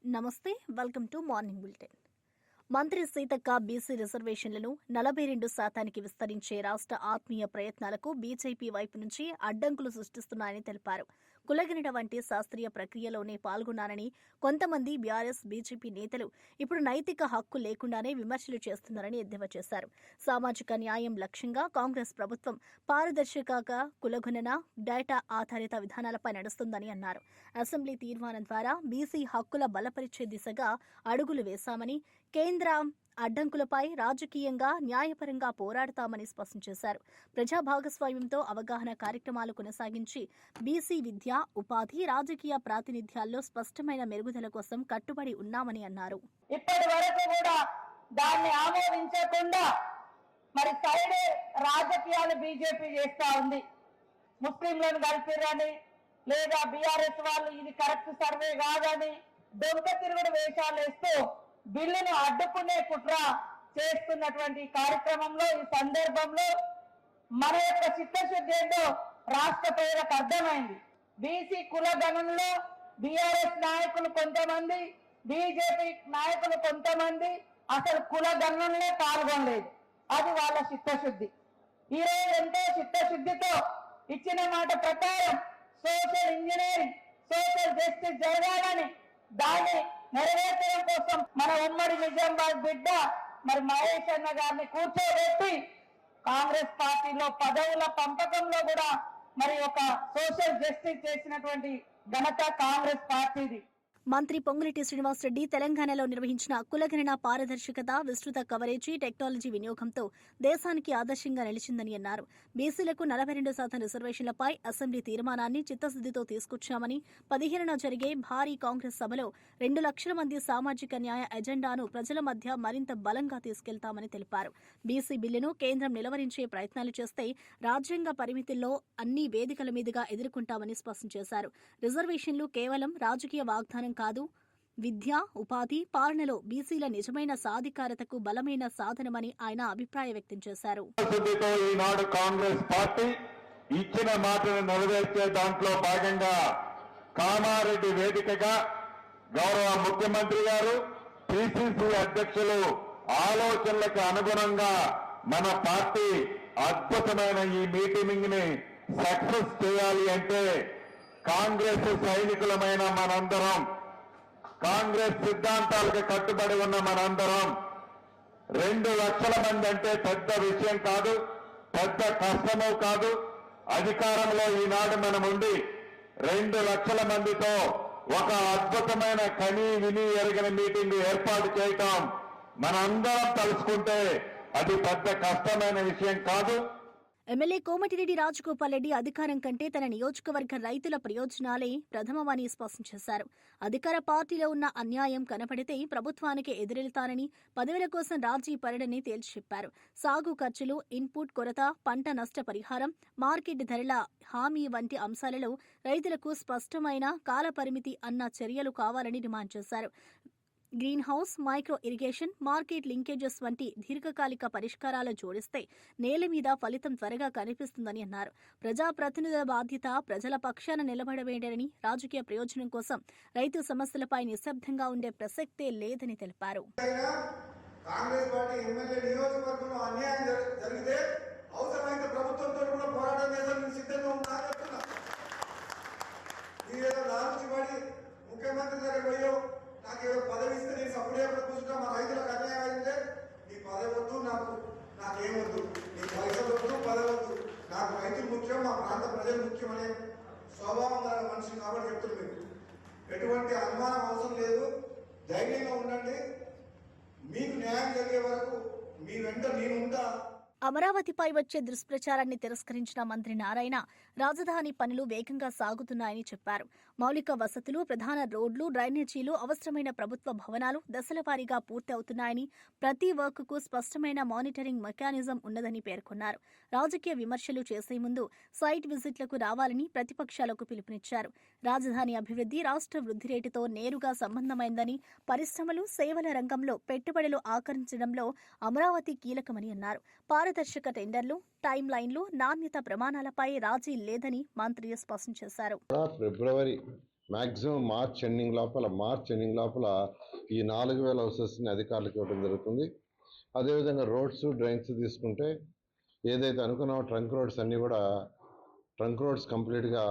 నమస్తే, welcome to morning bulletin. మంత్రి Seethakka BC రిజర్వేషన్లను 42% విస్తరించే రాష్ట్ర ఆత్మీయ ప్రయత్నాలకు బీజేపీ వైపు నుంచి అడ్డంకులు సృష్టిస్తున్నాయని తెలిపారు. కులగణన వంటి శాస్త్రీయ ప్రక్రియలోనే పాల్గొన్నారని కొంతమంది బీఆర్ఎస్, బీజేపీ నేతలు ఇప్పుడు నైతిక హక్కు లేకుండానే విమర్శలు చేస్తున్నారని ఎద్దేవా చేశారు. సామాజిక న్యాయం లక్ష్యంగా కాంగ్రెస్ ప్రభుత్వం పారదర్శకంగా కులగణన, డేటా ఆధారిత విధానాలపై నడుస్తుందని అన్నారు. అసెంబ్లీ తీర్మానం ద్వారా బీసీ హక్కుల బలపరిచే దిశగా అడుగులు వేశామని, కేంద్ర అడ్డంకులపై రాజకీయంగా, న్యాయపరంగా పోరాడతామని స్పష్టం చేశారు. ప్రజా భాగస్వామ్యంతో అవగాహన కార్యక్రమాలు కొనసాగించి బీసీ విద్య, ఉపాధి, రాజకీయ ప్రాతినిధ్యాల్లో స్పష్టమైన మెరుగుదల కోసం కట్టుబడి ఉన్నామని అన్నారు. ఇప్పటి వరకు కూడా దాన్ని ఆమోదించకుండా మరి సైడ్ రాజకీయాలు బీజేపీ చేస్తా ఉంది. ముస్లింలను కలిపిరని లేదా బీఆర్ఎస్ వాళ్ళు ఇది కరెక్ట్ సర్వే కాదని దొంగ తిరుగుడు వేషాలు వేస్తూ బిల్లును అడ్డుకునే కుట్ర చేస్తున్నటువంటి కార్యక్రమంలో ఈ సందర్భంలో మన యొక్క చిత్తశుద్ధి ఏంటో రాష్ట్ర ప్రజలకు అర్థమైంది. బీసీ కుల గణనలో బీఆర్ఎస్ నాయకులు కొంతమంది, బీజేపీ నాయకులు కొంతమంది అసలు కుల గణనలో పాల్గొనలేదు. అది వాళ్ళ చిత్తశుద్ధి. ఈ రోజు ఎంతో చిత్తశుద్ధితో ఇచ్చిన మాట ప్రకారం సోషల్ ఇంజనీరింగ్, సోషల్ జస్టిస్ జరగాలని దాన్ని నెరవేర్చడం కోసం మన ఉమ్మడి నిజామాబాద్ బిడ్డ మరి మహేష్ అన్న గారిని కూర్చోబెట్టి కాంగ్రెస్ పార్టీలో పదవుల పంపకంలో కూడా మరి ఒక సోషల్ జస్టిస్ చేసినటువంటి ఘనత కాంగ్రెస్ పార్టీది. మంత్రి పొంగులేటి శ్రీనివాసరెడ్డి తెలంగాణలో నిర్వహించిన కులగణన పారదర్శకత, విస్తృత కవరేజీ, టెక్నాలజీ వినియోగంతో దేశానికి ఆదర్శంగా నిలిచిందని అన్నారు. బీసీలకు 42% రిజర్వేషన్లపై అసెంబ్లీ తీర్మానాన్ని చిత్తశుద్దితో తీసుకొచ్చామని, 15న జరిగే భారీ కాంగ్రెస్ సభలో 2 లక్షల మంది సామాజిక న్యాయ ఎజెండాను ప్రజల మధ్య మరింత బలంగా తీసుకెళ్తామని తెలిపారు. బీసీ బిల్లును కేంద్రం నిలవరించే ప్రయత్నాలు చేస్తే రాజ్యాంగ పరిమితుల్లో అన్ని వేదికల మీదుగా ఎదుర్కొంటామని స్పష్టం చేశారు. రిజర్వేషన్లు కేవలం రాజకీయ వాగ్దానం కాదు, విద్య, ఉపాధి, పాలనలో బీసీల నిజమైన సాధికారతకు బలమైన సాధనమని ఆయన అభిప్రాయం వ్యక్తం చేశారు. ఈనాడు కాంగ్రెస్ పార్టీ ఇచ్చిన మాటను నెరవేర్చే దాంట్లో భాగంగా కామారెడ్డి వేదికగా గౌరవ ముఖ్యమంత్రి గారు, పిసిసి అధ్యక్షులు ఆలోచనలకు అనుగుణంగా మన పార్టీ అద్భుతమైన ఈ మీటింగ్ ని సక్సెస్ చేయాలి అంటే కాంగ్రెస్ సైనికులమైన మనందరం, కాంగ్రెస్ సిద్ధాంతాలకు కట్టుబడి ఉన్న మనందరం 2 లక్షల మంది అంటే పెద్ద విషయం కాదు, పెద్ద కష్టమూ కాదు. అధికారంలో ఈనాడు మనం ఉండి 2 లక్షల మందితో ఒక అద్భుతమైన కని విని ఎరగని మీటింగ్ ఏర్పాటు చేయటం మనందరం తలుచుకుంటే అది పెద్ద కష్టమైన విషయం కాదు. ఎమ్మెల్యే కోమటిరెడ్డి రాజగోపాల్ రెడ్డి అధికారం కంటే తన నియోజకవర్గ రైతుల ప్రయోజనాలే ప్రథమమని స్పష్టం చేశారు. అధికార పార్టీలో ఉన్న అన్యాయం కనపడితే ప్రభుత్వానికి ఎదురెళ్తానని, పదవుల కోసం రాజీ పడని తేల్చి చెప్పారు. సాగు ఖర్చులు, ఇన్పుట్ కొరత, పంట నష్ట పరిహారం, మార్కెట్ ధరల హామీ వంటి అంశాలలో రైతులకు స్పష్టమైన కాలపరిమితి అన్న చర్యలు కావాలని డిమాండ్ చేశారు. Green house, micro irrigation, market linkages వంటి దీర్ఘకాలిక పరిష్కారాలు జోడిస్తే నేల మీద ఫలితం త్వరగా కనిపిస్తుందని అన్నారు. ప్రజాప్రతినిధుల బాధ్యత ప్రజల పక్షాన నిలబడవేయడని, రాజకీయ ప్రయోజనం కోసం రైతు సమస్యలపై నిశ్శబ్దంగా ఉండే ప్రసక్తే లేదని తెలిపారు. ముఖ్యమంత్రి దగ్గర పోయో నాకు ఏదో పదవి ఇస్తే నేను సపరేట్ కూర్చుంటా, మా రైతులకు అన్యాయం అయితే నీ పదవి వద్దు, నాకేమొద్దు, నీ పైసలు వద్దు, పదవి వద్దు, నాకు రైతులు ముఖ్యం, మా ప్రాంత ప్రజలు ముఖ్యం అనే స్వభావం గల మనిషి కాబట్టి చెప్తున్నారు. మీకు ఎటువంటి అనుమానం అవసరం లేదు, ధైర్యంగా ఉండండి. మీకు న్యాయం జరిగే వరకు మీ వెంట నేను ఉంటా. అమరావతిపై వచ్చే దుష్ప్రచారాన్ని తిరస్కరించిన మంత్రి నారాయణ రాజధాని పనులు వేగంగా సాగుతున్నాయని చెప్పారు. మౌలిక వసతులు, ప్రధాన రోడ్లు, డ్రైనేజీలు, అవసరమైన ప్రభుత్వ భవనాలు దశలవారీగా పూర్తి అవుతున్నాయని, ప్రతి వర్క్కు స్పష్టమైన మానిటరింగ్ మెకానిజం ఉన్నదని పేర్కొన్నారు. రాజకీయ విమర్శలు చేసే ముందు సైట్ విజిట్లకు రావాలని ప్రతిపక్షాలకు పిలుపునిచ్చారు. రాజధాని అభివృద్ధి రాష్ట్ర వృద్ధి రేటుతో నేరుగా సంబంధమైందని, పరిశ్రమలు, సేవల రంగంలో పెట్టుబడులు ఆకర్షించడంలో అమరావతి కీలకమని అన్నారు. పారదర్శక టెండర్లు, టైం లైన్లు, నాణ్యత ప్రమాణాలపై రాజీ లేదని మంత్రి స్పష్టం చేశారు. ఫిబ్రవరి మ్యాక్సిమం మార్చ్ ఎండింగ్ లోపల ఈ 4,000 హౌసెస్ని అధికారులకు ఇవ్వడం జరుగుతుంది. అదేవిధంగా రోడ్స్, డ్రైన్స్ తీసుకుంటే ఏదైతే అనుకున్నామో ట్రంక్ రోడ్స్ అన్నీ కూడా కంప్లీట్గా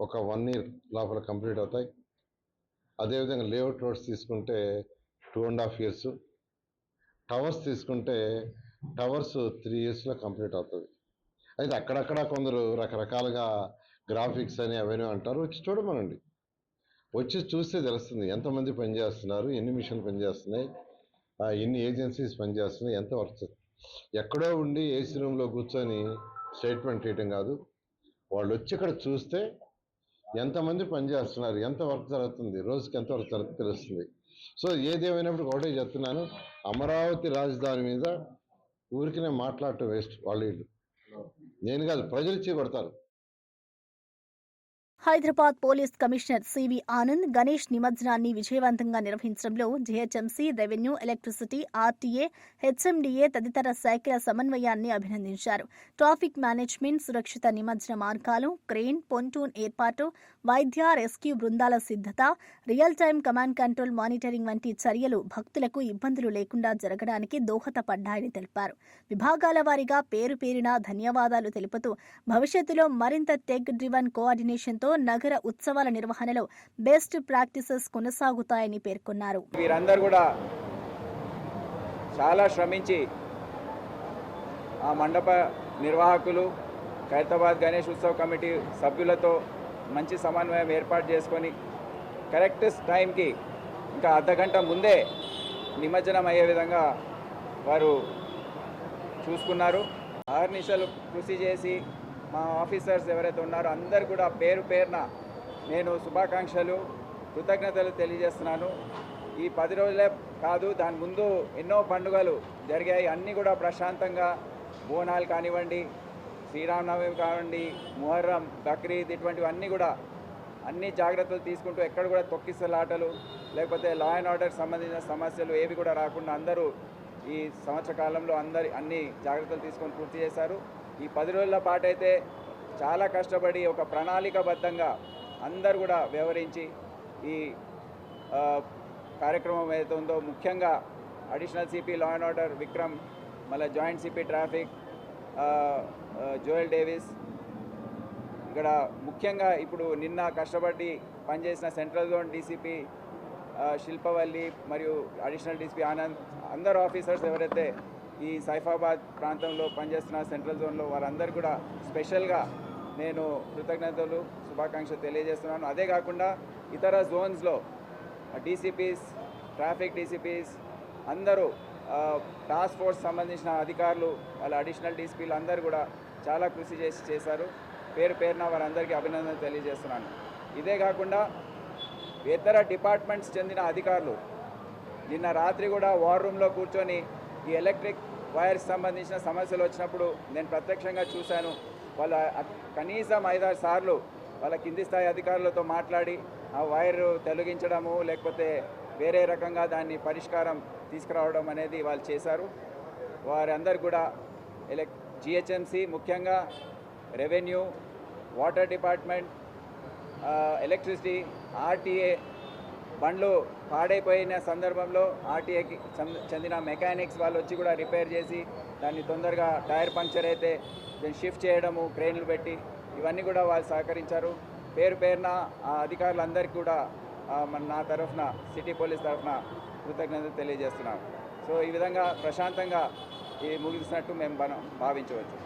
ఒక 1 year లోపల కంప్లీట్ అవుతాయి. అదేవిధంగా లేఅవుట్ రోడ్స్ తీసుకుంటే 2.5 years, టవర్స్ తీసుకుంటే టవర్స్ 3 yearsలో కంప్లీట్ అవుతుంది. అయితే అక్కడక్కడ కొందరు రకరకాలుగా గ్రాఫిక్స్ అని అవన్నీ అంటారు. వచ్చి చూడమనండి, వచ్చి చూస్తే తెలుస్తుంది ఎంతమంది పనిచేస్తున్నారు, ఎన్ని మిషన్లు పనిచేస్తున్నాయి, ఎన్ని ఏజెన్సీస్ పనిచేస్తున్నాయి, ఎంత వర్క్. ఎక్కడో ఉండి ఏసీ రూమ్లో కూర్చొని స్టేట్మెంట్ చేయటం కాదు, వాళ్ళు వచ్చి ఇక్కడ చూస్తే ఎంతమంది పనిచేస్తున్నారు, ఎంత వర్క్ జరుగుతుంది, రోజుకి ఎంత వర్క్ జరుగుతుంది తెలుస్తుంది. సో ఏదేమైనప్పుడు ఒకటే చెప్తున్నాను, అమరావతి రాజధాని మీద ఊరికినే మాట్లాడటం వేస్ట్. వాళ్ళు నేను కాదు, ప్రజలు ఇచ్చి కొడతారు. Hyderabad police commissioner CV Anand Ganesh నిమజ్జనాన్ని విజయవంతంగా నిర్వహించడంలో GHMC, revenue, electricity, RTA, HMDA తదితర శాఖల సమన్వయాన్ని అభినందించారు. ట్రాఫిక్ మేనేజ్మెంట్, సురక్షిత నిమజ్జన మార్గాలు, క్రేన్, పొంటూన్ ఏర్పాటు, వైద్య, రెస్క్యూ బృందాల సిద్ధత, real time command control monitoring వంటి చర్యలు భక్తులకు ఇబ్బందులు లేకుండా జరగడానికి దోహదపడ్డాయని తెలిపారు. విభాగాల వారీగా పేరున ధన్యవాదాలు తెలుపుతూ భవిష్యత్తులో మరింత టెక్ డ్రివన్ కోఆర్డినేషన్తో నగర ఉత్సవాల నిర్వహణలో బెస్ట్ ప్రాక్టీసెస్ కొనసాగుతాయని పేర్కొన్నారు. వీరందరూ కూడా చాలా శ్రమించి ఆ మండప నిర్వాహకులు, ఖైరతాబాద్ గణేష్ ఉత్సవ్ కమిటీ సభ్యులతో మంచి సమన్వయం ఏర్పాటు చేసుకొని కరెక్ట్ టైంకి ఇంకా అర్ధగంట ముందే నిమజ్జనం అయ్యే విధంగా వారు చూసుకున్నారు. ఆర్నిషలు కృషి చేసి మా ఆఫీసర్స్ ఎవరైతే ఉన్నారో అందరు కూడా పేరున నేను శుభాకాంక్షలు, కృతజ్ఞతలు తెలియజేస్తున్నాను. ఈ 10 రోజులే కాదు, దాని ముందు ఎన్నో పండుగలు జరిగాయి. అన్నీ కూడా ప్రశాంతంగా, బోనాలు కానివ్వండి, శ్రీరామనవమి కానివ్వండి, ముహర్రం, బక్రీద్, ఇటువంటివన్నీ కూడా అన్ని జాగ్రత్తలు తీసుకుంటూ ఎక్కడ కూడా తొక్కిసలాటలు లేకపోతే లా అండ్ ఆర్డర్ సంబంధించిన సమస్యలు ఏవి కూడా రాకుండా అందరూ ఈ సంవత్సర కాలంలో అన్ని జాగ్రత్తలు తీసుకొని పూర్తి చేశారు. ఈ 10 రోజుల పాటు అయితే చాలా కష్టపడి ఒక ప్రణాళికాబద్ధంగా అందరూ కూడా వ్యవహరించి ఈ కార్యక్రమం ఏదైతే ఉందో, ముఖ్యంగా additional CP law and order Vikram, మళ్ళీ joint CP traffic Joel Davis, ఇక్కడ ముఖ్యంగా ఇప్పుడు నిన్న కష్టపడి పనిచేసిన సెంట్రల్ జోన్ డీసీపీ శిల్పవల్లి మరియు అడిషనల్ డీసీపీ ఆనంద్, అందరు ఆఫీసర్స్ ఎవరైతే ఈ సైఫాబాద్ ప్రాంతంలో పనిచేస్తున్న సెంట్రల్ జోన్లో వారందరూ కూడా స్పెషల్గా నేను కృతజ్ఞతలు, శుభాకాంక్షలు తెలియజేస్తున్నాను. అదే కాకుండా ఇతర జోన్స్లో డీసీపీస్, ట్రాఫిక్ డీసీపీస్ అందరూ, టాస్క్ ఫోర్స్ సంబంధించిన అధికారులు, వాళ్ళ అడిషనల్ డీసీపీలు అందరూ కూడా చాలా కృషి చేశారు. పేరున వారందరికీ అభినందనలు తెలియజేస్తున్నాను. ఇదే కాకుండా ఇతర డిపార్ట్మెంట్స్ చెందిన అధికారులు నిన్న రాత్రి కూడా వార్ రూమ్లో కూర్చొని ఈ ఎలక్ట్రిక్ వైర్స్ సంబంధించిన సమస్యలు వచ్చినప్పుడు నేను ప్రత్యక్షంగా చూశాను. వాళ్ళ కనీసం 5-6 సార్లు వాళ్ళ కింది స్థాయి అధికారులతో మాట్లాడి ఆ వైర్ తొలగించడము లేకపోతే వేరే రకంగా దాన్ని పరిష్కారం తీసుకురావడం అనేది వాళ్ళు చేశారు. వారందరూ కూడా జిహెచ్ఎంసీ, ముఖ్యంగా revenue, water department, electricity, RTA, బండ్లు పాడైపోయిన సందర్భంలో ఆర్టీఏకి చెందిన మెకానిక్స్ వాళ్ళు వచ్చి కూడా రిపేర్ చేసి దాన్ని తొందరగా టైర్ పంక్చర్ అయితే దాన్ని షిఫ్ట్ చేయడము, క్రెయిన్లు పెట్టి ఇవన్నీ కూడా వాళ్ళు సహకరించారు. పేరున ఆ అధికారులందరికీ కూడా నా తరఫున, సిటీ పోలీస్ తరఫున కృతజ్ఞతలు తెలియజేస్తున్నాం. సో ఈ విధంగా ప్రశాంతంగా ముగిసినట్టు మేము భావించవచ్చు.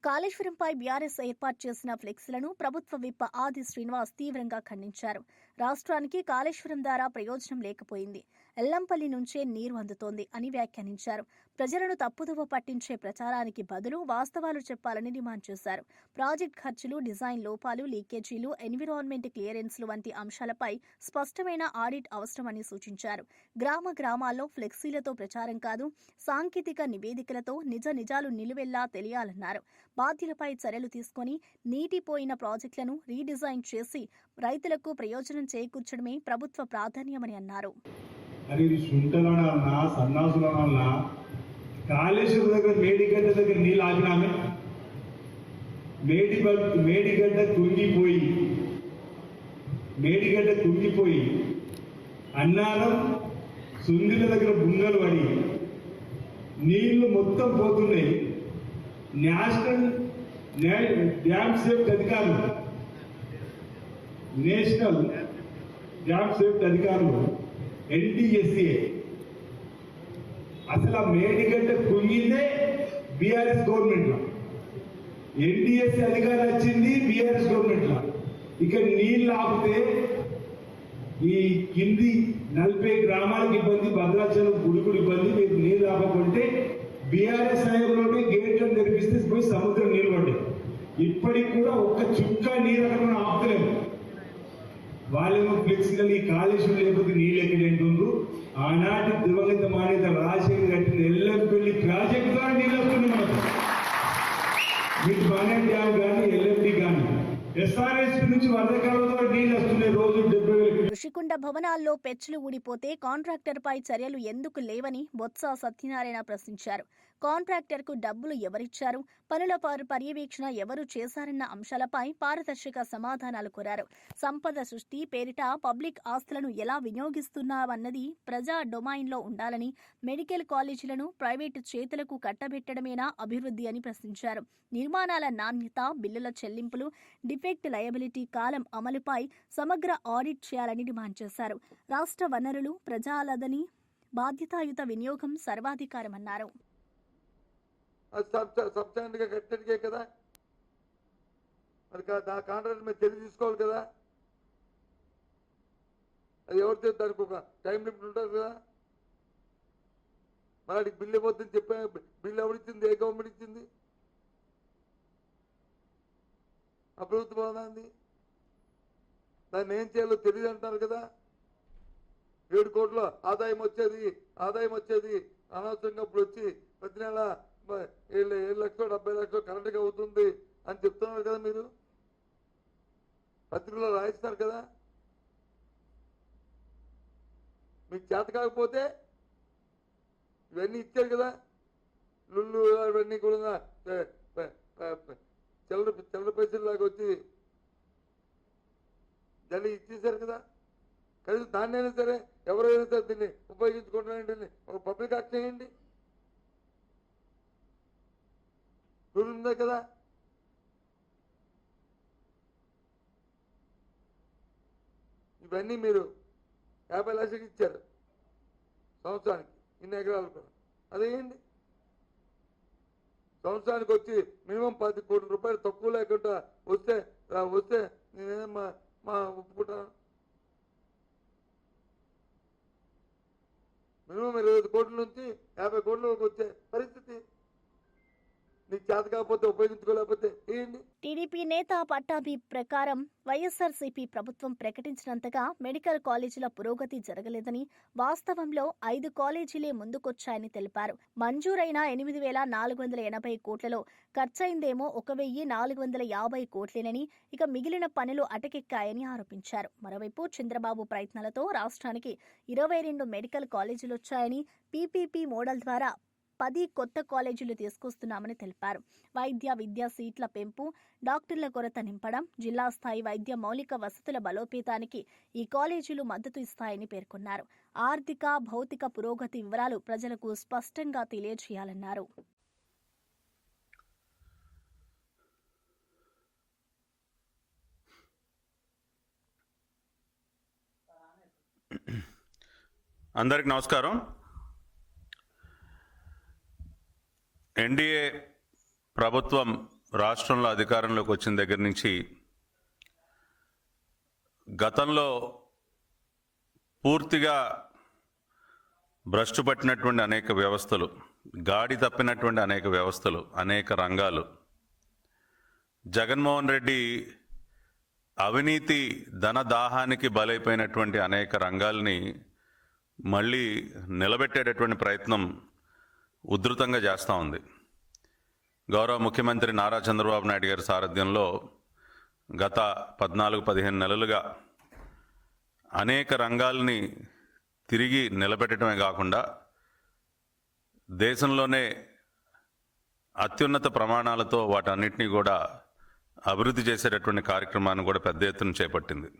కాళేశ్వరంపై బీఆర్ఎస్ ఏర్పాటు చేసిన ఫ్లెక్సీలను ప్రభుత్వ విప్ ఆది శ్రీనివాస్ తీవ్రంగా ఖండించారు. రాష్ట్రానికి కాళేశ్వరం ద్వారా ప్రయోజనం లేకపోయింది, ఎల్లంపల్లి నుంచే నీరు అందుతోంది అని వ్యాఖ్యానించారు. ప్రజలను తప్పుదోవ పట్టించే ప్రచారానికి బదులు వాస్తవాలు చెప్పాలని డిమాండ్ చేశారు. ప్రాజెక్ట్ ఖర్చులు, డిజైన్ లోపాలు, లీకేజీలు, ఎన్విరాన్మెంట్ క్లియరెన్స్లు వంటి అంశాలపై స్పష్టమైన ఆడిట్ అవసరమని సూచించారు. గ్రామాల్లో ఫ్లెక్సీలతో ప్రచారం కాదు, సాంకేతిక నివేదికలతో నిజాలు నిలువెల్లా తెలియాలన్నారు. బాధ్యులపై చర్యలు తీసుకుని నీటిపోయిన ప్రాజెక్టులను రీడిజైన్ చేసి రైతులకు ప్రయోజనం చేకూర్చడమే ప్రభుత్వ ప్రాధాన్యమని అన్నారు. కాళేశ్వరం దగ్గర మేడిగడ్డ దగ్గర నీళ్ళు ఆగినామే, మేడిగడ్డ కుంగిపోయి మేడిగడ్డ కుంగిపోయి అన్నారం సుందిల దగ్గర బుంగలు పడి నీళ్లు మొత్తం పోతున్నాయి. నేషనల్ డ్యామ్ సేఫ్టీ అధికారులు నేషనల్ డ్యామ్ సేఫ్టీ అధికారులు NDSA అసలు ఆ మేడిగడ్డ కుంగిందే బీఆర్ఎస్ గవర్నమెంట్ లో, NDSA అధికారం వచ్చింది బీఆర్ఎస్ గవర్నమెంట్ లో. ఇక నీళ్ళు ఆపితే ఈ కింది 40 గ్రామాలకు ఇబ్బంది, భద్రాచలం గుడిగుడి ఇబ్బంది. మీరు నీళ్ళు ఆపకుంటే బీఆర్ఎస్ హయాంలోనే గేట్లను తెరిపిస్తే పోయి సముద్రం నీళ్ళు పడ్డాయి. ఇప్పటికి కూడా ఒక్క చుక్క నీరు అక్కడ మనం ఆపుతలేము. వాళ్ళేమో ఫ్లెక్సికల్ ఈ కాళేశ్వరం లేకపోతే నీళ్ళు ఎక్కడంటుండ్రు. ఆనాటి దివంగత మానేత రాజశేఖర్ కట్టిన ఎల్లంపల్లి ప్రాజెక్టు ద్వారా నీళ్ళు వస్తుంది మనకు. మీకు బానే డ్యామ్ కానీ LMD కానీ SRSP నుంచి వర్షకాలంలో నీళ్ళు వస్తున్నాయి. రోజు 70,000. ఋషికొండ భవనాల్లో పెచ్చులు ఊడిపోతే కాంట్రాక్టర్పై చర్యలు ఎందుకు లేవని బొత్స సత్యనారాయణ ప్రశ్నించారు. కాంట్రాక్టర్కు డబ్బులు ఎవరిచ్చారు, పనుల పర్యవేక్షణ ఎవరు చేశారన్న అంశాలపై పారదర్శక సమాధానాలు కోరారు. సంపద సృష్టి పేరిట పబ్లిక్ ఆస్తులను ఎలా వినియోగిస్తున్నామన్నది ప్రజా డొమైన్లో ఉండాలని, మెడికల్ కాలేజీలను ప్రైవేటు చేతులకు కట్టబెట్టడమేనా అభివృద్ధి అని ప్రశ్నించారు. నిర్మాణాల నాణ్యత, బిల్లుల చెల్లింపులు, డిఫెక్ట్ లయబిలిటీ కాలం అమలుపై సమగ్ర ఆడిట్ చేయాలని డిమాండ్ చేశారు. రాష్ట్ర వనరులు ప్రజాలదని బాధ్యతాయుత వినియోగం సర్వాధికారమన్నారు. సబ్స్టాండ్గా కట్టడికే కదా, మరి ఆ కాంట్రాక్ట్ మీద చర్య తీసుకోవాలి కదా. అది ఎవరితో దానికి ఒక టైం లిమిట్ ఉంటుంది కదా. మరి వాడికి బిల్లు ఇవ్వద్దని చెప్పా. బిల్లు ఎవరిచ్చింది? ఏ గవర్నమెంట్ ఇచ్చింది? ఆ ప్రభుత్వం అంది. దాన్ని ఏం చేయాలో తెలియదు అంటారు కదా. 7 కోట్ల ఆదాయం వచ్చేది అనవసరంగా ఇప్పుడు వచ్చి ప్రతి నెల 7 లక్షలు 70 లక్షలు కరెంట్గా అవుతుంది అని చెప్తున్నారు కదా. మీరు పత్రికలో రాయిస్తున్నారు కదా. మీకు చేత కాకపోతే ఇవన్నీ ఇచ్చారు కదా. లుల్లు ఇవన్నీ కూడా చిల్లర పైసల్లాగా వచ్చి దాన్ని ఇచ్చేసారు కదా. కనీసం దాన్నైనా సరే ఎవరైనా సరే దీన్ని ఉపయోగించుకుంటారంటే ఒక పబ్లిక్ యాక్ట్ చేయండి. రూల్ ఉందే కదా. ఇవన్నీ మీరు 50 లక్షలు ఇచ్చారు సంవత్సరానికి, ఇన్ని ఎకరాలు కూడా. అదేంటి సంవత్సరానికి వచ్చి మినిమం 10 కోట్ల రూపాయలు తక్కువ లేకుండా వస్తే నేనేమో మా ఒప్పుకుంటాను. మినిమం 25 కోట్ల నుంచి 50 కోట్లకు వచ్చే పరిస్థితి. నీకు చేత కాకపోతే ఉపయోగించుకోలేకపోతే ఏంటి? టీడీపీ నేత పట్టాభి ప్రకారం వైఎస్ఆర్సీపీ ప్రభుత్వం ప్రకటించినంతగా మెడికల్ కాలేజీల పురోగతి జరగలేదని, వాస్తవంలో 5 కాలేజీలే ముందుకొచ్చాయని తెలిపారు. మంజూరైన 8,480 కోట్లలో ఖర్చయిందేమో 1,450 కోట్లేనని, ఇక మిగిలిన పనులు అటకెక్కాయని ఆరోపించారు. మరోవైపు చంద్రబాబు ప్రయత్నాలతో రాష్ట్రానికి 22 మెడికల్ కాలేజీలొచ్చాయని, PPP మోడల్ ద్వారా 10 కొత్త కాలేజీలు తీసుకొస్తున్నామని తెలిపారు. వైద్య విద్యా సీట్ల పెంపు, డాక్టర్ల కొరత నింపడం, జిల్లా స్థాయి వైద్య మౌలిక వసతుల బలోపేతానికి ఈ కాలేజీలు మద్దతు ఇస్తాయని పేర్కొన్నారు. ఆర్థిక, భౌతిక పురోగతి వివరాలు ప్రజలకు స్పష్టంగా తెలియజేయాలన్నారు. అందరికి నమస్కారం. ఎన్డీఏ ప్రభుత్వం రాష్ట్రంలో అధికారంలోకి వచ్చిన దగ్గర నుంచి గతంలో పూర్తిగా భ్రష్టు పట్టినటువంటి అనేక వ్యవస్థలు, గాడి తప్పినటువంటి అనేక వ్యవస్థలు, అనేక రంగాలు, జగన్మోహన్ రెడ్డి అవినీతి ధనదాహానికి బలైపోయినటువంటి అనేక రంగాల్ని మళ్ళీ నిలబెట్టేటటువంటి ప్రయత్నం ఉధృతంగా చేస్తూ ఉంది. గౌరవ ముఖ్యమంత్రి నారా చంద్రబాబు నాయుడు గారి సారథ్యంలో గత 14-15 నెలలుగా అనేక రంగాల్ని తిరిగి నిలబెట్టడమే కాకుండా దేశంలోనే అత్యున్నత ప్రమాణాలతో వాటన్నిటినీ కూడా అభివృద్ధి చేసేటటువంటి కార్యక్రమాన్ని కూడా పెద్ద ఎత్తున చేపట్టింది.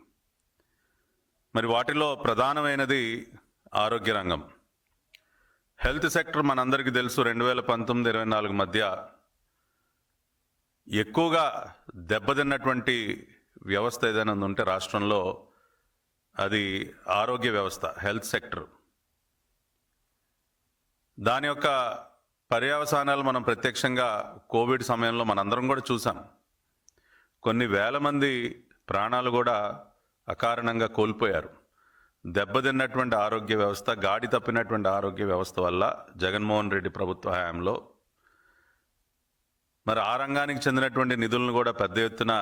మరి వాటిలో ప్రధానమైనది ఆరోగ్య రంగం. హెల్త్ సెక్టర్ మనందరికీ తెలుసు 2019-24 మధ్య ఎక్కువగా దెబ్బతిన్నటువంటి వ్యవస్థ ఏదైనా ఉంటే రాష్ట్రంలో అది ఆరోగ్య వ్యవస్థ, హెల్త్ సెక్టర్. దాని యొక్క పర్యవసానాలు మనం ప్రత్యక్షంగా కోవిడ్ సమయంలో మనందరం కూడా చూసాం. కొన్ని వేల మంది ప్రాణాలు కూడా అకారణంగా కోల్పోయారు. దెబ్బతిన్నటువంటి ఆరోగ్య వ్యవస్థ, గాడి తప్పినటువంటి ఆరోగ్య వ్యవస్థ వల్ల జగన్మోహన్ రెడ్డి ప్రభుత్వ హయాంలో మరి ఆ రంగానికి చెందినటువంటి నిధులను కూడా పెద్ద ఎత్తున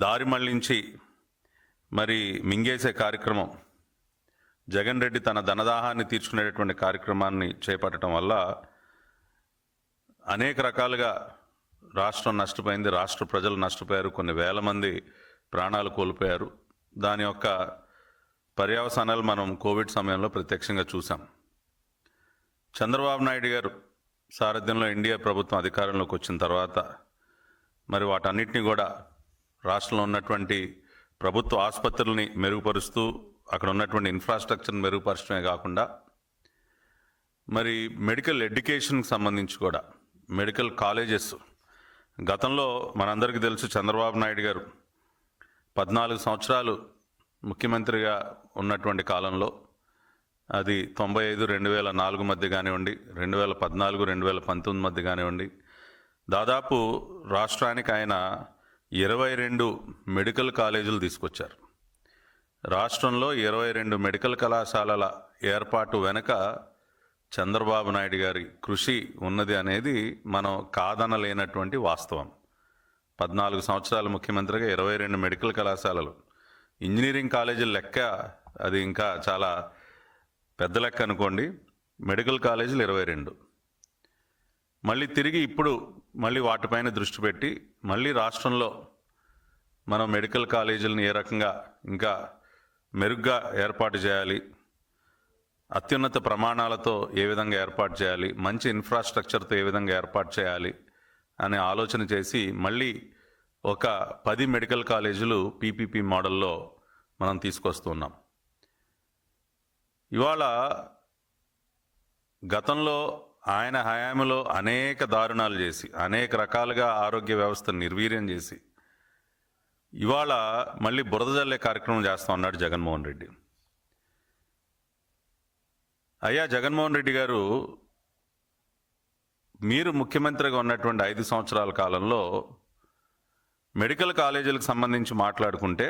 దారి మళ్లించి మరి మింగేసే కార్యక్రమం, జగన్ రెడ్డి తన ధనదాహాన్ని తీర్చుకునేటటువంటి కార్యక్రమాన్ని చేపట్టడం వల్ల అనేక రకాలుగా రాష్ట్రం నష్టపోయింది, రాష్ట్ర ప్రజలు నష్టపోయారు, కొన్ని వేల మంది ప్రాణాలు కోల్పోయారు. దాని యొక్క పర్యవసానాలు మనం కోవిడ్ సమయంలో ప్రత్యక్షంగా చూసాం. చంద్రబాబు నాయుడు గారు సారథ్యంలో ఎన్డీఏ ప్రభుత్వం అధికారంలోకి వచ్చిన తర్వాత మరి వాటన్నిటినీ కూడా రాష్ట్రంలో ఉన్నటువంటి ప్రభుత్వ ఆసుపత్రుల్ని మెరుగుపరుస్తూ అక్కడ ఉన్నటువంటి ఇన్ఫ్రాస్ట్రక్చర్ని మెరుగుపరచడమే కాకుండా మరి మెడికల్ ఎడ్యుకేషన్కి సంబంధించి కూడా మెడికల్ కాలేజెస్, గతంలో మనందరికీ తెలుసు చంద్రబాబు నాయుడు గారు 14 సంవత్సరాలు ముఖ్యమంత్రిగా ఉన్నటువంటి కాలంలో, అది 95-2004 మధ్య కానివ్వండి, 2014-2019 మధ్య కానివ్వండి, దాదాపు రాష్ట్రానికి ఆయన 22 మెడికల్ కాలేజీలు తీసుకొచ్చారు. రాష్ట్రంలో 22 మెడికల్ కళాశాలల ఏర్పాటు వెనుక చంద్రబాబు నాయుడు గారి కృషి ఉన్నది అనేది మనం కాదనలేనటువంటి వాస్తవం. 14 సంవత్సరాల ముఖ్యమంత్రిగా 22 మెడికల్ కళాశాలలు, ఇంజనీరింగ్ కాలేజీల లెక్క అది ఇంకా చాలా పెద్ద లెక్క అనుకోండి. మెడికల్ కాలేజీలు 22. మళ్ళీ తిరిగి ఇప్పుడు మళ్ళీ వాటిపైన దృష్టి పెట్టి మళ్ళీ రాష్ట్రంలో మనం మెడికల్ కాలేజీలను ఏ రకంగా ఇంకా మెరుగ్గా ఏర్పాటు చేయాలి, అత్యున్నత ప్రమాణాలతో ఏ విధంగా ఏర్పాటు చేయాలి, మంచి ఇన్ఫ్రాస్ట్రక్చర్తో ఏ విధంగా ఏర్పాటు చేయాలి అనే ఆలోచన చేసి మళ్ళీ ఒక 10 మెడికల్ కాలేజీలు పీపీపీ మోడల్లో మనం తీసుకొస్తున్నాం. ఇవాళ గతంలో ఆయన హయాంలో అనేక దారుణాలు చేసి, అనేక రకాలుగా ఆరోగ్య వ్యవస్థను నిర్వీర్యం చేసి ఇవాళ మళ్ళీ బురద జల్లే కార్యక్రమం చేస్తా ఉన్నాడు జగన్మోహన్ రెడ్డి. అయ్యా జగన్మోహన్ రెడ్డి గారు, మీరు ముఖ్యమంత్రిగా ఉన్నటువంటి 5 సంవత్సరాల కాలంలో మెడికల్ కాలేజీలకు సంబంధించి మాట్లాడుకుంటే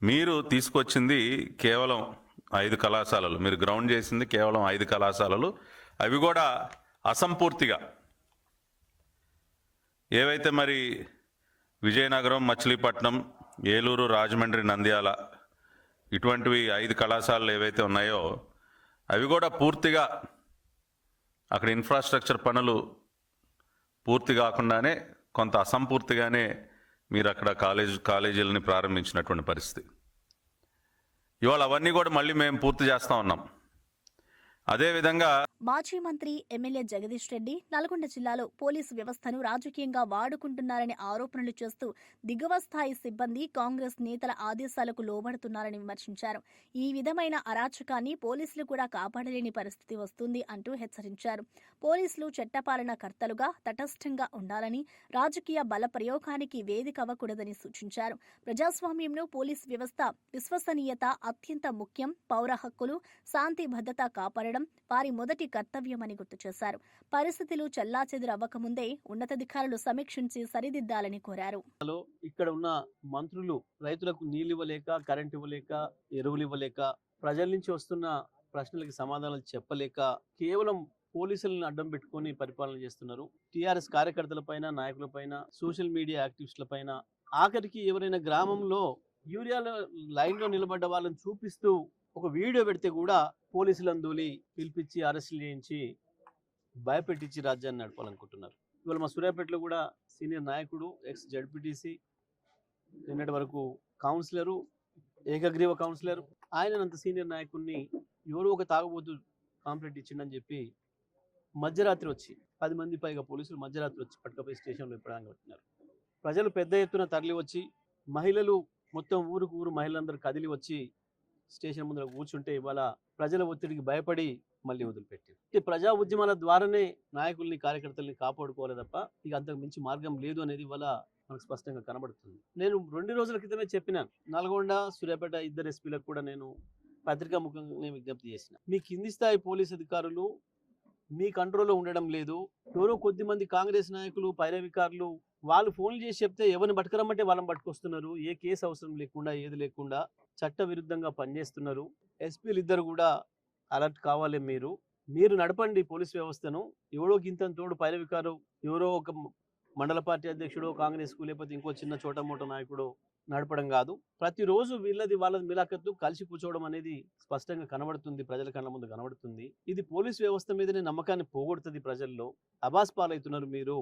మీరు తీసుకొచ్చింది కేవలం 5 కళాశాలలు, మీరు గ్రౌండ్ చేసింది కేవలం 5 కళాశాలలు, అవి కూడా అసంపూర్తిగా. ఏవైతే మరి విజయనగరం, మచిలీపట్నం, ఏలూరు, రాజమండ్రి, నంద్యాల ఇటువంటివి 5 కళాశాలలు ఏవైతే ఉన్నాయో అవి కూడా పూర్తిగా అక్కడ ఇన్ఫ్రాస్ట్రక్చర్ పనులు పూర్తి కాకుండానే కొంత అసంపూర్తిగానే మీరు అక్కడ కాలేజీలని ప్రారంభించినటువంటి పరిస్థితి. ఇవాళ అవన్నీ కూడా మళ్ళీ మేము పూర్తి చేస్తూ ఉన్నాం. అదేవిధంగా మాజీ మంత్రి ఎమ్మెల్యే జగదీష్ రెడ్డి నల్గొండ జిల్లాలో పోలీసు వ్యవస్థను రాజకీయంగా వాడుకుంటున్నారని ఆరోపణలు చేస్తూ దిగువ స్థాయి సిబ్బంది కాంగ్రెస్ నేతల ఆదేశాలకు లోబడుతున్నారని విమర్శించారు. ఈ విధమైన అరాచకాన్ని పోలీసులు కూడా కాపాడలేని పరిస్థితి వస్తుంది అంటూ హెచ్చరించారు. పోలీసులు చట్టపాలన కర్తలుగా తటస్థంగా ఉండాలని, రాజకీయ బల ప్రయోగానికి వేదిక అవ్వకూడదని సూచించారు. ప్రజాస్వామ్యంలో పోలీసు వ్యవస్థ విశ్వసనీయత అత్యంత ముఖ్యం, పౌర హక్కులు, శాంతి భద్రత కాపాడడం వారి మొదటి కర్తవ్యమని గుర్తు చేశారు. పరిస్థితులు చెల్లాచెదురవ్వకముందే ఉన్నతాధికారులు సమీక్షించి సరిదిద్దాలని కోరారు. ఇక్కడ ఉన్న మంత్రులు రైతులకు నీళ్లు ఇవ్వలేక, కరెంట్ ఇవ్వలేక, ఎరువులు ఇవ్వలేక, ప్రజల నుంచి వస్తున్న ప్రశ్నలకు సమాధానాలు చెప్పలేక కేవలం పోలీసులను అడ్డం పెట్టుకొని పరిపాలన చేస్తున్నారు. టీఆర్ఎస్ కార్యకర్తల పైన, నాయకుల పైన, సోషల్ మీడియా యాక్టివిస్టుల పైన, ఆఖరికి ఎవరైనా గ్రామంలో యూరియాలో లైన్లో నిలబడ్డ వాళ్ళని చూపిస్తూ ఒక వీడియో పెడితే కూడా పోలీసులను దూలి పిలిపించి అరెస్టులు చేయించి భయపెట్టించి రాజ్యాన్ని నడపాలనుకుంటున్నారు. ఇవాళ మా సూర్యాపేటలో కూడా సీనియర్ నాయకుడు, ఎక్స్ జడ్పీటీసీ, నిన్నటి వరకు కౌన్సిలరు, ఏకగ్రీవ కౌన్సిలర్, ఆయనంత సీనియర్ నాయకుడిని ఎవరో ఒక తాగుబోతు కాంప్లైంట్ ఇచ్చిండని చెప్పి మధ్యరాత్రి వచ్చి 10 మంది పైగా పోలీసులు మధ్యరాత్రి వచ్చి పట్టుకపోయి స్టేషన్లో ఇప్పడానికి పెట్టినారు. ప్రజలు పెద్ద ఎత్తున తరలి వచ్చి, మహిళలు మొత్తం ఊరుకు ఊరు మహిళలందరూ కదిలి వచ్చి స్టేషన్ ముందర కూర్చుంటే ఇవాళ ప్రజల ఒత్తిడికి భయపడి మళ్ళీ వదిలిపెట్టారు. ఈ ప్రజా ఉద్యమాల ద్వారానే నాయకుల్ని కార్యకర్తల్ని కాపాడుకోవాలి తప్ప ఇక అంతకు మించి మార్గం లేదు అనేది ఇవాళ మనకు స్పష్టంగా కనబడుతుంది. నేను 2 రోజుల క్రితమే చెప్పినాను, నల్గొండ సూర్యాపేట ఇద్దరు ఎస్పీలకు కూడా నేను పత్రికా ముఖంగా విజ్ఞప్తి చేసిన, మీ కింది స్థాయి పోలీస్ అధికారులు మీ కంట్రోల్లో ఉండడం లేదు. ఎవరో కొద్దిమంది కాంగ్రెస్ నాయకులు పైరవికారులు వాళ్ళు ఫోన్లు చేసి చెప్తే ఎవరిని పట్టుకురమ్మంటే వాళ్ళని పట్టుకొస్తున్నారు. ఏ కేసు అవసరం లేకుండా ఏది లేకుండా చట్ట విరుద్ధంగా పనిచేస్తున్నారు. ఎస్పీలు ఇద్దరు కూడా అలర్ట్ కావాలి. మీరు నడపండి పోలీస్ వ్యవస్థను. ఎవరో గింతని తోడు పైరవికారు ఎవరో ఒక మండల పార్టీ అధ్యక్షుడు కాంగ్రెస్కు లేకపోతే ఇంకో చిన్న చోట మోట నాయకుడు నడపడం కాదు. ప్రతిరోజు వాళ్ళది మిలాఖత్తు కలిసి కూర్చోవడం అనేది స్పష్టంగా కనబడుతుంది, ప్రజల కళ్ళ ముందు కనబడుతుంది. ఇది పోలీస్ వ్యవస్థ మీదనే నమ్మకాన్ని పోగొడుతుంది. ప్రజల్లో అబాస్ పాలవుతున్నారు మీరు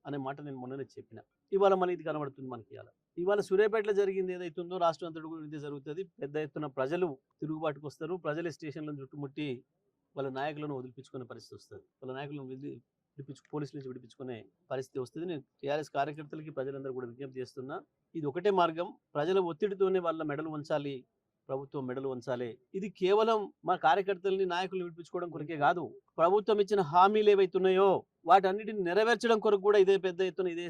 అనే మాట నేను మొన్ననే చెప్పిన. ఇవాళ మళ్ళీ ఇది కనబడుతుంది మనకి. ఇవాళ సూర్యాపేటలో జరిగింది ఏదైతుందో రాష్ట్రం అంతటి కూడా ఇదే జరుగుతుంది. పెద్ద ఎత్తున ప్రజలు తిరుగుబాటుకు వస్తారు. ప్రజలే స్టేషన్లను చుట్టుముట్టి వాళ్ళ నాయకులను వదిలిపించుకునే పరిస్థితి వస్తుంది. వాళ్ళ నాయకులను పోలీసుల నుంచి విడిపించుకునే పరిస్థితి వస్తుంది. నేను టీఆర్ఎస్ కార్యకర్తలకి ప్రజలందరూ కూడా విజ్ఞప్తి చేస్తున్నా, ఇది ఒకటే మార్గం. ప్రజల ఒత్తిడితోనే వాళ్ళ మెడలు వంచాలి, ప్రభుత్వం మెడలు వంచాలి. ఇది కేవలం మా కార్యకర్తల్ని నాయకులను విడిపించుకోవడం కొరకే కాదు, ప్రభుత్వం ఇచ్చిన హామీలు ఏవైతున్నాయో వాటన్నిటిని నెరవేర్చడం కొరకు కూడా ఇదే పెద్ద ఎత్తున ఇదే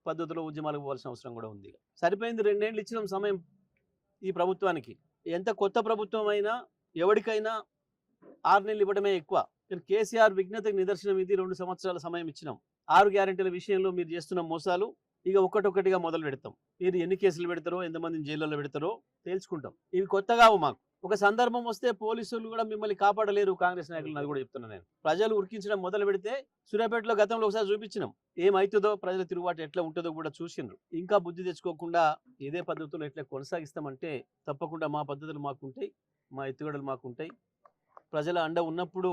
పద్ధతిలో ఉద్యమాలకు పోవాల్సిన అవసరం కూడా ఉంది. సరిపోయింది, 2 ఏళ్ళు ఇచ్చిన సమయం ఈ ప్రభుత్వానికి. ఎంత కొత్త ప్రభుత్వం అయినా ఎవరికైనా 6 నెలలు ఇవ్వడమే ఎక్కువ. కేసీఆర్ విజ్ఞతకు నిదర్శనం ఇది. 2 సంవత్సరాల సమయం ఇచ్చినాం. 6 గ్యారెంటీల విషయంలో మీరు చేస్తున్న మోసాలు ఇక ఒక్కటొక్కటిగా మొదలు పెడతాం. మీరు ఎన్ని కేసులు పెడతారో, ఎంతమందిని జైల్లో పెడతారో తేల్చుకుంటాం. ఇవి కొత్తగావు మాకు. ఒక సందర్భం వస్తే పోలీసులు కూడా మిమ్మల్ని కాపాడలేరు కాంగ్రెస్ నాయకులు, అది కూడా చెప్తున్నా నేను. ప్రజలు ఉరికించడం మొదలు పెడితే సూర్యాపేటలో గతంలో ఒకసారి చూపించినాం, ఏమవుతుందో ప్రజల తిరుగుబాటు ఎట్లా ఉంటుందో కూడా చూసిండ్రు. ఇంకా బుద్ధి తెచ్చుకోకుండా ఇదే పద్ధతులు ఎట్లా కొనసాగిస్తామంటే తప్పకుండా మా పద్ధతులు మాకుంటాయి, మా ఎత్తుగడలు మాకుంటాయి. ప్రజల అండ ఉన్నప్పుడు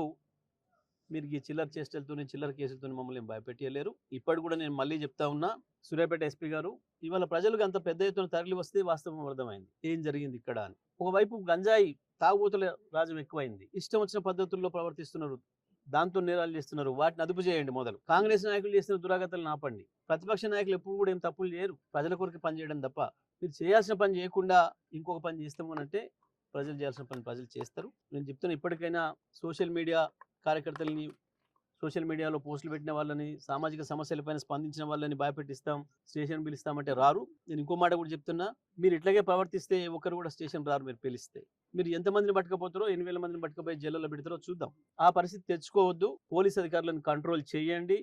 మీరు ఈ చిల్లర చేష్టలతో చిల్లర కేసులతో మమ్మల్ని భయపెట్టలేరు. ఇప్పటి కూడా నేను మళ్ళీ చెప్తా ఉన్నా, సూర్యాపేట ఎస్పీ గారు, ఇవాళ ప్రజలకు అంత పెద్ద ఎత్తున తరలి వస్తే వాస్తవం అర్థమైంది ఏం జరిగింది ఇక్కడ అని. ఒకవైపు గంజాయి తాగుబోతుల రాజ్యం ఎక్కువైంది, ఇష్టం వచ్చిన పద్ధతుల్లో ప్రవర్తిస్తున్నారు, దాంతో నేరాలు చేస్తున్నారు. వాటిని అదుపు చేయండి. మొదలు కాంగ్రెస్ నాయకులు చేస్తున్న దురాగతాలను ఆపండి. ప్రతిపక్ష నాయకులు ఎప్పుడు కూడా ఏం తప్పులు చేయరు, ప్రజల కొరకు పని చేయడం తప్ప. మీరు చేయాల్సిన పని చేయకుండా ఇంకొక పని చేస్తాము అని అంటే ప్రజలు చేయాల్సిన పని ప్రజలు చేస్తారు. నేను చెప్తున్నా, ఇప్పటికైనా సోషల్ మీడియా కార్యకర్తలని, సోషల్ మీడియాలో పోస్టులు పెట్టిన వాళ్ళని, సామాజిక సమస్యలపైన స్పందించిన వాళ్ళని భయపెట్టిస్తాం, స్టేషన్ పిలుస్తామంటే రారు. నేను ఇంకో మాట కూడా చెప్తున్నా, మీరు ఇట్లాగే ప్రవర్తిస్తే ఒకరు కూడా స్టేషన్ రారు. మీరు పిలిస్తే మీరు ఎంతమందిని పట్టుకపోతారో, 8,000 మందిని పట్టుకపోయి జైల్లో పెడతారో చూద్దాం. ఆ పరిస్థితి తెచ్చుకోవద్దు. పోలీస్ అధికారులను కంట్రోల్ చేయండి,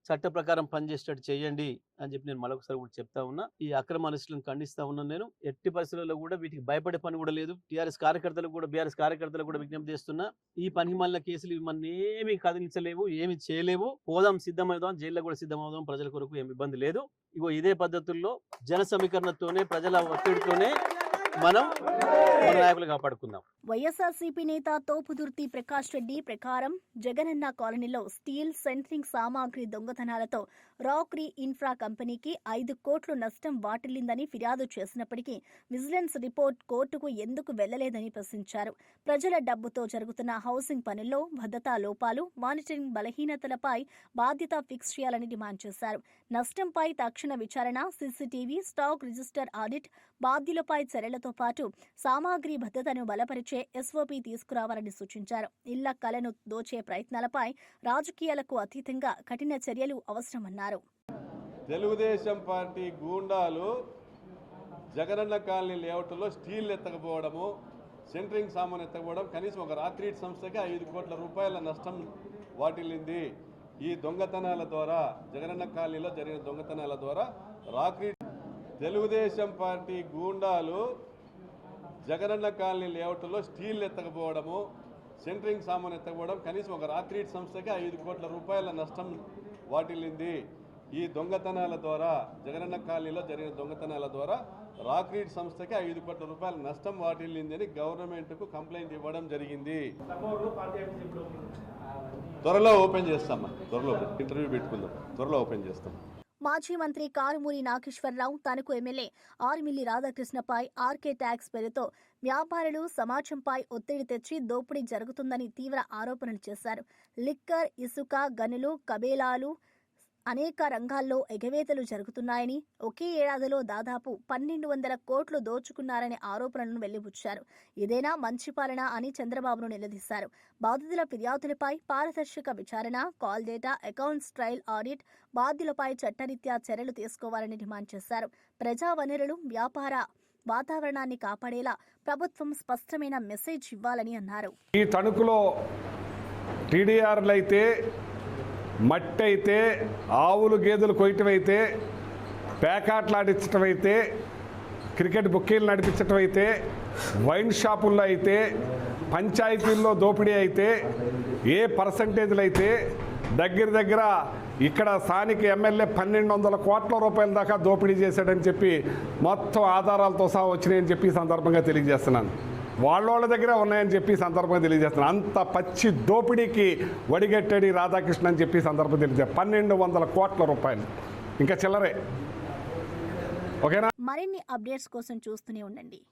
చట్ట ప్రకారం పనిచేసేటట్టు చేయండి అని చెప్పి నేను మరొకసారి కూడా చెప్తా ఉన్నా. ఈ అక్రమ అరెస్టులను ఖండిస్తా ఉన్నాను. నేను ఎట్టి పరిస్థితుల్లో కూడా వీటికి భయపడే పని కూడా లేదు. టీఆర్ఎస్ కార్యకర్తలకు కూడా, బీఆర్ఎస్ కార్యకర్తలకు కూడా విజ్ఞప్తి చేస్తున్నా, ఈ పని మాలిన కేసులు ఇవన్నీ ఏమీ కదిలించలేవు, ఏమి చేయలేవు. పోదాం, సిద్ధమవుదాం, జైల్లో కూడా సిద్ధమవుదాం, ప్రజల కొరకు ఏమి ఇబ్బంది లేదు. ఇగో ఇదే పద్ధతుల్లో జన సమీకరణతోనే, ప్రజల ఒత్తిడితోనే మనం మన నాయకులు కాపాడుకుందాం. వైఎస్ఆర్సీపీ నేత తోపుదుర్తి ప్రకాష్ రెడ్డి ప్రకారం జగనన్న కాలనీలో స్టీల్ సెంట్రింగ్ సామాగ్రి దొంగతనాలతో రాక్రీ ఇన్ఫ్రా కంపెనీకి 5 కోట్లు నష్టం వాటిల్లిందని ఫిర్యాదు చేసినప్పటికీ విజిలెన్స్ రిపోర్ట్ కోర్టుకు ఎందుకు వెళ్లలేదని ప్రశ్నించారు. ప్రజల డబ్బుతో జరుగుతున్న హౌసింగ్ పనుల్లో భద్రతా లోపాలు, మానిటరింగ్ బలహీనతలపై బాధ్యత ఫిక్స్ చేయాలని డిమాండ్ చేశారు. నష్టంపై తక్షణ విచారణ, సీసీటీవీ, స్టాక్ రిజిస్టర్ ఆడిట్, బాధ్యులపై చర్యలతో పాటు సామాగ్రి భద్రతను బలపరిచే ఎస్ఓపీ తీసుకురావాలని సూచించారు. ఇళ్ల కలను దోచే ప్రయత్నాలపై రాజకీయాలకు అతీతంగా కఠిన చర్యలు అవసరమన్నారు. తెలుగుదేశం పార్టీ గూండాలు జగనన్న కాలనీ లేఅవుట్లో స్టీల్ ఎత్తకపోవడము, సెంట్రింగ్ సామాన్ ఎత్తకపోవడం, కనీసం ఒక రాత్రి సంస్థకి 5 కోట్ల రూపాయల నష్టం వాటిల్లింది. ఈ దొంగతనాల ద్వారా, జగనన్న కాలనీలో జరిగిన దొంగతనాల ద్వారా తెలుగుదేశం పార్టీ గూండాలు జగనన్న కాలనీ లేఅవుట్లో స్టీల్ ఎత్తకపోవడము, సెంట్రింగ్ సామాన్ ఎత్తకపోవడం, కనీసం ఒక రాత్రి సంస్థకి 5 కోట్ల రూపాయల నష్టం వాటిల్లింది. ఈ దొంగతనాల ద్వారా, జగనన్న కాలనీలో జరిగిన దొంగతనాల ద్వారా రాక్రీడ్ సంస్థకి 5 కోట్ల రూపాయల నష్టం వాటిల్లింది అని గవర్నమెంట్కు కంప్లైంట్ ఇవ్వడం జరిగింది. త్వరలో ఓపెన్ చేస్తామా, త్వరలో ఇంటర్వ్యూ పెట్టుకుందాం, త్వరలో ఓపెన్ చేస్తాం. మాజీ మంత్రి కారుమూరి నాగేశ్వరరావు తనకు ఎమ్మెల్యే ఆర్మిల్లి రాధాకృష్ణపై ఆర్కే ట్యాక్స్ పేరుతో వ్యాపారులు సమాజంపై ఒత్తిడి తెచ్చి దోపిడీ జరుగుతుందని తీవ్ర ఆరోపణలు చేశారు. లిక్కర్, ఇసుక గనులు, కబేలాలు అనేక రంగాల్లో ఎగవేతలు జరుగుతున్నాయని, ఒకే ఏడాదిలో దాదాపు 1200 కోట్లు దోచుకున్నారనే ఆరోపణలను వెల్లిబుచ్చారు. ఇదేనా మంచి పాలన అని చంద్రబాబును నిలదీశారు. బాధితుల ఫిర్యాదులపై పారదర్శక విచారణ, call data, accounts trial audit, బాధ్యులపై చట్టరీత్యా చర్యలు తీసుకోవాలని డిమాండ్ చేశారు. ప్రజా వనరులు, వ్యాపార వాతావరణాన్ని కాపాడేలా ప్రభుత్వం స్పష్టమైన మెసేజ్ ఇవ్వాలని అన్నారు. ఈ తణుకులో టీడీఆర్లు అయితే, మట్టి అయితే, ఆవులు గేదెలు కొయ్యటం అయితే, పేకాట్లాడించటం అయితే, క్రికెట్ బుక్కీలు నడిపించటం అయితే, వైన్ షాపుల్లో అయితే, పంచాయతీల్లో దోపిడీ అయితే, ఏ పర్సంటేజ్లు అయితే దగ్గర ఇక్కడ స్థానిక ఎమ్మెల్యే 1200 కోట్ల రూపాయల దాకా దోపిడీ చేశాడని చెప్పి మొత్తం ఆధారాలతో సహా వచ్చినాయని చెప్పి ఈ సందర్భంగా తెలియజేస్తున్నాను. వాళ్ళ దగ్గర ఉన్నాయని చెప్పి సందర్భంగా తెలియజేస్తున్నాను. అంత పచ్చి దోపిడీకి వడిగట్టాడు రాధాకృష్ణ అని చెప్పి సందర్భంగా తెలియజేస్తాను. 1200 కోట్ల రూపాయలు ఇంకా చిల్లరే. ఓకేనా? మరిన్ని అప్డేట్స్ కోసం చూస్తూనే ఉండండి.